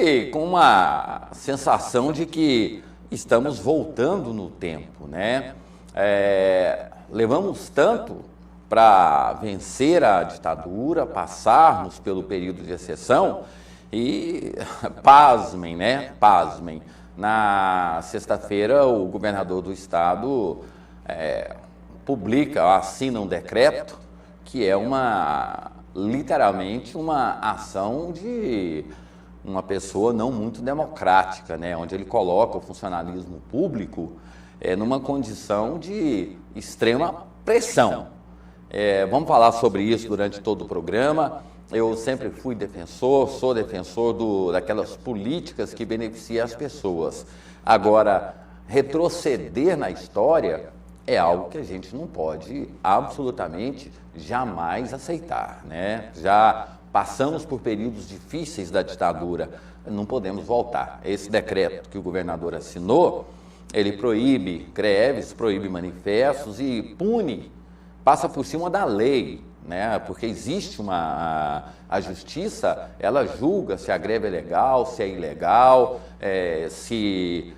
sempre com uma sensação de que estamos voltando no tempo, né? Levamos tanto para vencer a ditadura, passarmos pelo período de exceção e, pasmem, né? Pasmem. Na sexta-feira, o governador do estado assina um decreto que é literalmente uma ação de uma pessoa não muito democrática, né? Onde ele coloca o funcionalismo público numa condição de extrema pressão. Vamos falar sobre isso durante todo o programa. Eu sempre fui defensor, sou defensor daquelas políticas que beneficiam as pessoas. Agora, retroceder na história é algo que a gente não pode absolutamente jamais aceitar, né? Já passamos por períodos difíceis da ditadura, não podemos voltar. Esse decreto que o governador assinou, ele proíbe greves, proíbe manifestos e passa por cima da lei, né? Porque existe a justiça, ela julga se a greve é legal, se é ilegal, se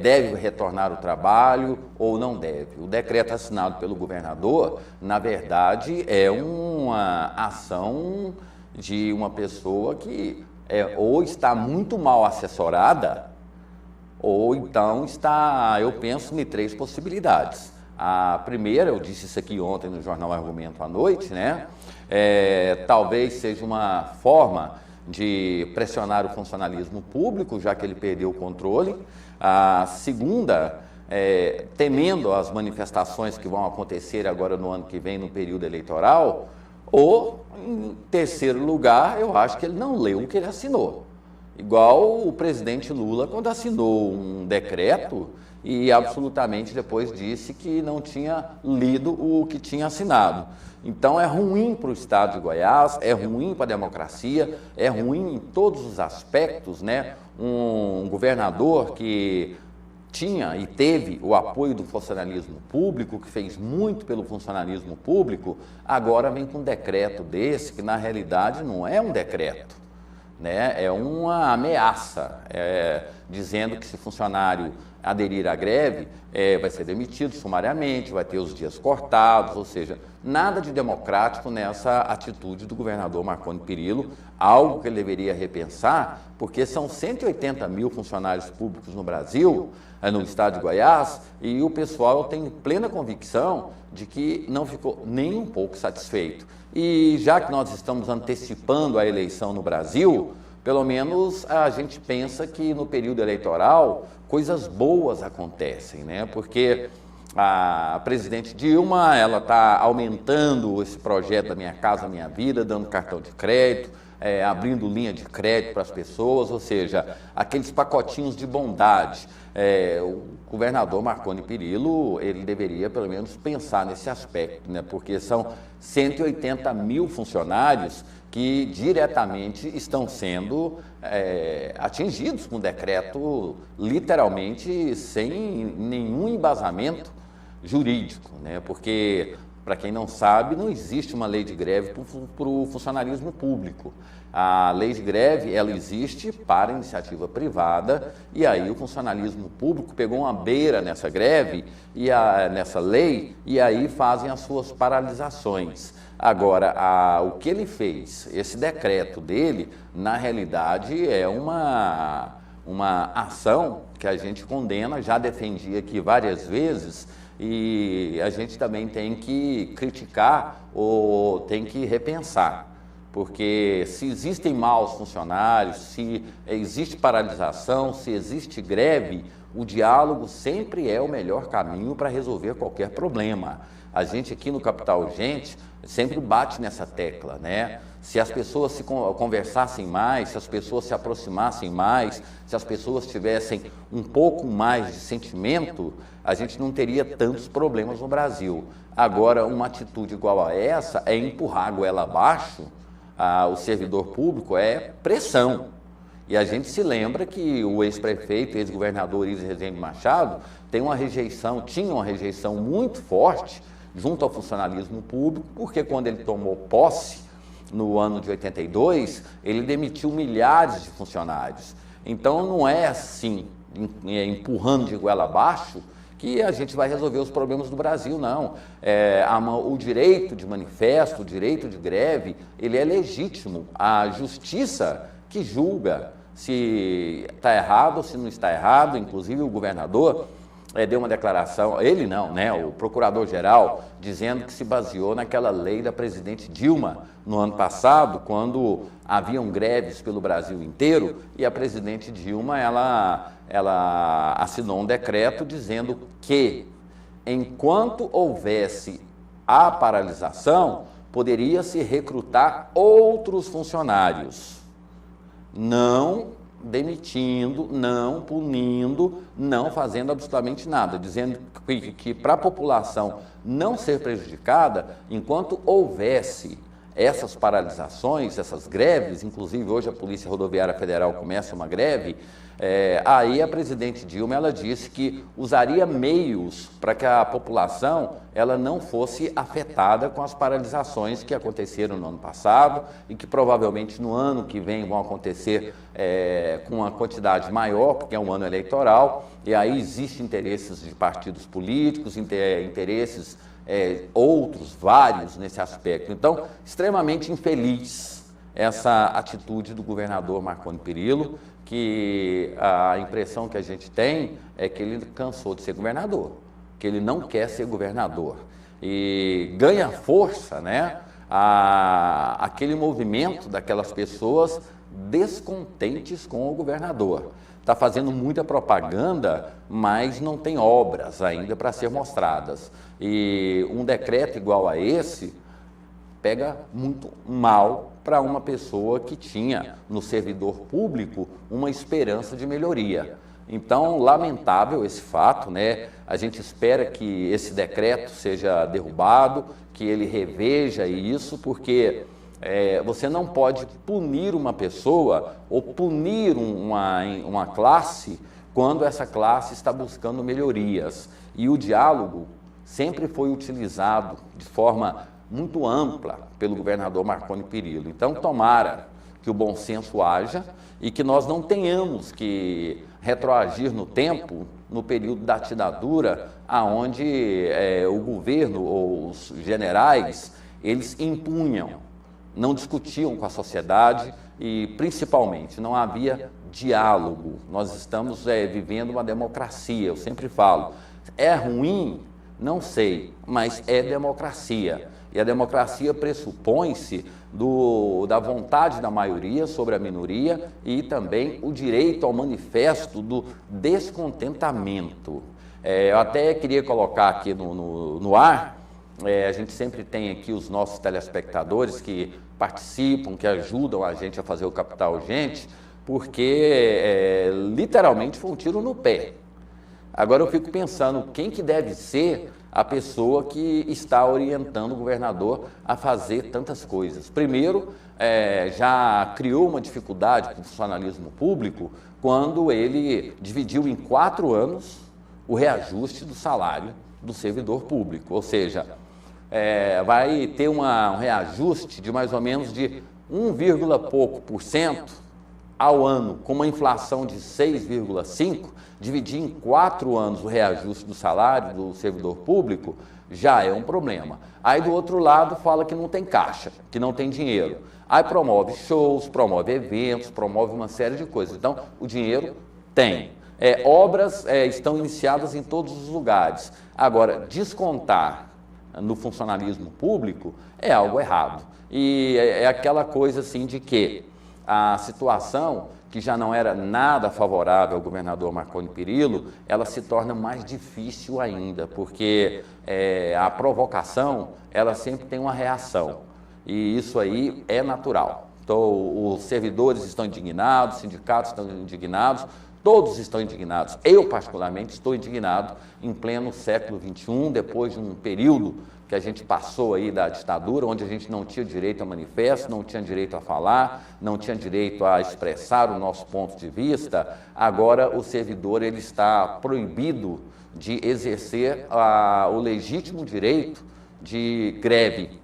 deve retornar ao trabalho ou não deve. O decreto assinado pelo governador, na verdade, é uma ação de uma pessoa que ou está muito mal assessorada, ou então eu penso em 3 possibilidades. A primeira, eu disse isso aqui ontem no Jornal Argumento à noite, né? Talvez seja uma forma de pressionar o funcionalismo público, já que ele perdeu o controle. A segunda, temendo as manifestações que vão acontecer agora no ano que vem, no período eleitoral. Ou, em terceiro lugar, eu acho que ele não leu o que ele assinou. Igual o presidente Lula, quando assinou um decreto e absolutamente depois disse que não tinha lido o que tinha assinado. Então é ruim para o estado de Goiás, é ruim para a democracia, é ruim em todos os aspectos, né? Um governador que tinha e teve o apoio do funcionalismo público, que fez muito pelo funcionalismo público, agora vem com um decreto desse, que na realidade não é um decreto, né? É uma ameaça, dizendo que se funcionário aderir à greve, vai ser demitido sumariamente, vai ter os dias cortados, ou seja, nada de democrático nessa atitude do governador Marconi Perillo, algo que ele deveria repensar, porque são 180 mil funcionários públicos no Brasil, no estado de Goiás, e o pessoal tem plena convicção de que não ficou nem um pouco satisfeito. E já que nós estamos antecipando a eleição no Brasil, pelo menos a gente pensa que no período eleitoral coisas boas acontecem, né? Porque a presidente Dilma, ela está aumentando esse projeto da Minha Casa Minha Vida, dando cartão de crédito, abrindo linha de crédito para as pessoas, ou seja, aqueles pacotinhos de bondade. O governador Marconi Perillo, ele deveria pelo menos pensar nesse aspecto, né? Porque são 180 mil funcionários que diretamente estão sendo atingidos com decreto, literalmente sem nenhum embasamento jurídico, né? Porque, para quem não sabe, não existe uma lei de greve para o funcionalismo público. A lei de greve, ela existe para a iniciativa privada, e aí o funcionalismo público pegou uma beira nessa greve, nessa lei, e aí fazem as suas paralisações. Agora, o que ele fez, esse decreto dele, na realidade é uma ação que a gente condena, já defendi aqui várias vezes, e a gente também tem que criticar ou tem que repensar. Porque se existem maus funcionários, se existe paralisação, se existe greve, o diálogo sempre é o melhor caminho para resolver qualquer problema. A gente aqui no Capital Urgente sempre bate nessa tecla, né? Se as pessoas se conversassem mais, se as pessoas se aproximassem mais, se as pessoas tivessem um pouco mais de sentimento, a gente não teria tantos problemas no Brasil. Agora, uma atitude igual a essa é empurrar a goela abaixo o servidor público, é pressão. E a gente se lembra que o ex-prefeito, ex-governador Iris Rezende Machado, tinha uma rejeição muito forte junto ao funcionalismo público, porque quando ele tomou posse, no ano de 82, ele demitiu milhares de funcionários. Então não é assim, empurrando de goela abaixo, que a gente vai resolver os problemas do Brasil, não. O direito de manifesto, o direito de greve, ele é legítimo. A justiça que julga se está errado ou se não está errado. Inclusive o governador deu uma declaração, ele não, né, o procurador-geral, dizendo que se baseou naquela lei da presidente Dilma no ano passado, quando haviam greves pelo Brasil inteiro, e a presidente Dilma, ela assinou um decreto dizendo que, enquanto houvesse a paralisação, poderia-se recrutar outros funcionários, não demitindo, não punindo, não fazendo absolutamente nada, dizendo que para a população não ser prejudicada, enquanto houvesse essas paralisações, essas greves, inclusive hoje a Polícia Rodoviária Federal começa uma greve, aí a presidente Dilma, ela disse que usaria meios para que a população ela não fosse afetada com as paralisações que aconteceram no ano passado e que provavelmente no ano que vem vão acontecer com uma quantidade maior, porque é um ano eleitoral, e aí existem interesses de partidos políticos, interesses outros, vários nesse aspecto. Então, extremamente infeliz essa atitude do governador Marconi Perillo, que a impressão que a gente tem é que ele cansou de ser governador, que ele não quer ser governador. E ganha força, né, aquele movimento daquelas pessoas descontentes com o governador. Está fazendo muita propaganda, mas não tem obras ainda para ser mostradas. E um decreto igual a esse pega muito mal para uma pessoa que tinha no servidor público uma esperança de melhoria. Então, lamentável esse fato, né? A gente espera que esse decreto seja derrubado, que ele reveja isso, porque você não pode punir uma pessoa ou punir uma classe quando essa classe está buscando melhorias. E o diálogo sempre foi utilizado de forma muito ampla pelo governador Marconi Perillo. Então, tomara que o bom senso haja e que nós não tenhamos que retroagir no tempo, no período da ditadura, aonde o governo ou os generais, eles impunham, não discutiam com a sociedade e, principalmente, não havia diálogo. Nós estamos vivendo uma democracia, eu sempre falo. É ruim? Não sei, mas é democracia. E a democracia pressupõe-se da vontade da maioria sobre a minoria e também o direito ao manifesto do descontentamento. Eu até queria colocar aqui no ar, a gente sempre tem aqui os nossos telespectadores que participam, que ajudam a gente a fazer o Capital Urgente, porque literalmente foi um tiro no pé. Agora eu fico pensando, quem que deve ser a pessoa que está orientando o governador a fazer tantas coisas? Primeiro, já criou uma dificuldade com o funcionalismo público quando ele dividiu em 4 anos o reajuste do salário do servidor público, ou seja, vai ter um reajuste de mais ou menos de 1, pouco por cento ao ano, com uma inflação de 6,5%, dividir em 4 anos o reajuste do salário do servidor público já é um problema. Aí do outro lado fala que não tem caixa, que não tem dinheiro. Aí promove shows, promove eventos, promove uma série de coisas. Então o dinheiro tem. Obras estão iniciadas em todos os lugares. Agora, descontar no funcionalismo público é algo errado. E é aquela coisa assim de que a situação que já não era nada favorável ao governador Marconi Perillo, ela se torna mais difícil ainda, porque a provocação, ela sempre tem uma reação, e isso aí é natural. Então, os servidores estão indignados, os sindicatos estão indignados, todos estão indignados. Eu, particularmente, estou indignado em pleno século XXI, depois de um período que a gente passou aí da ditadura, onde a gente não tinha direito a manifesto, não tinha direito a falar, não tinha direito a expressar o nosso ponto de vista. Agora o servidor ele está proibido de exercer o legítimo direito de greve.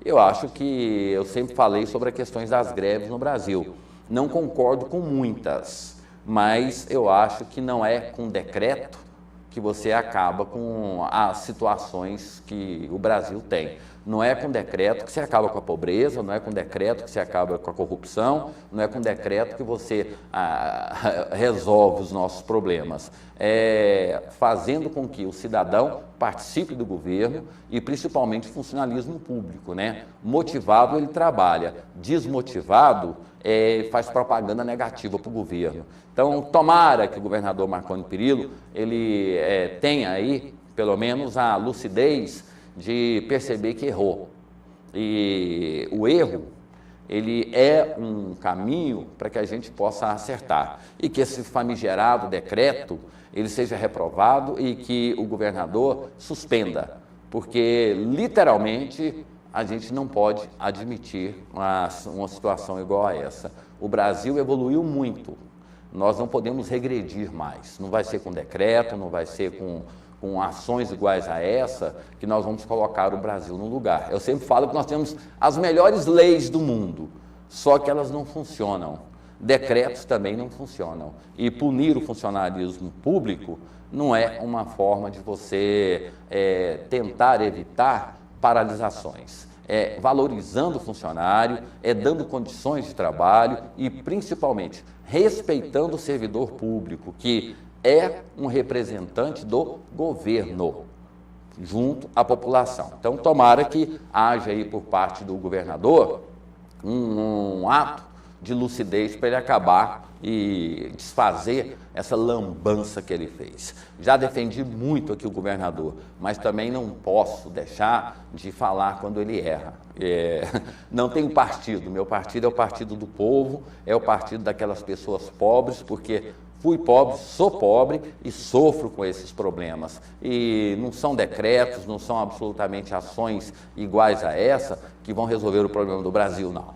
Eu acho que eu sempre falei sobre as questões das greves no Brasil. Não concordo com muitas, mas eu acho que não é com decreto que você acaba com as situações que o Brasil tem. Não é com decreto que você acaba com a pobreza, não é com decreto que você acaba com a corrupção, não é com decreto que você resolve os nossos problemas. É fazendo com que o cidadão participe do governo e principalmente o funcionalismo público, né? Motivado ele trabalha, desmotivado faz propaganda negativa para o governo. Então, tomara que o governador Marconi Perillo ele tenha aí, pelo menos, a lucidez de perceber que errou. E o erro, ele é um caminho para que a gente possa acertar. E que esse famigerado decreto, ele seja reprovado e que o governador suspenda. Porque, literalmente, a gente não pode admitir uma situação igual a essa. O Brasil evoluiu muito. Nós não podemos regredir mais. Não vai ser com decreto, não vai ser com ações iguais a essa que nós vamos colocar o Brasil no lugar. Eu sempre falo que nós temos as melhores leis do mundo, só que elas não funcionam. Decretos também não funcionam. E punir o funcionalismo público não é uma forma de você tentar evitar paralisações. É valorizando o funcionário, dando condições de trabalho e, principalmente, respeitando o servidor público, que é um representante do governo, junto à população. Então, tomara que haja aí por parte do governador um ato de lucidez para ele acabar e desfazer essa lambança que ele fez. Já defendi muito aqui o governador, mas também não posso deixar de falar quando ele erra. Não tenho partido, meu partido é o partido do povo, é o partido daquelas pessoas pobres, porque fui pobre, sou pobre e sofro com esses problemas. E não são decretos, não são absolutamente ações iguais a essa que vão resolver o problema do Brasil, não.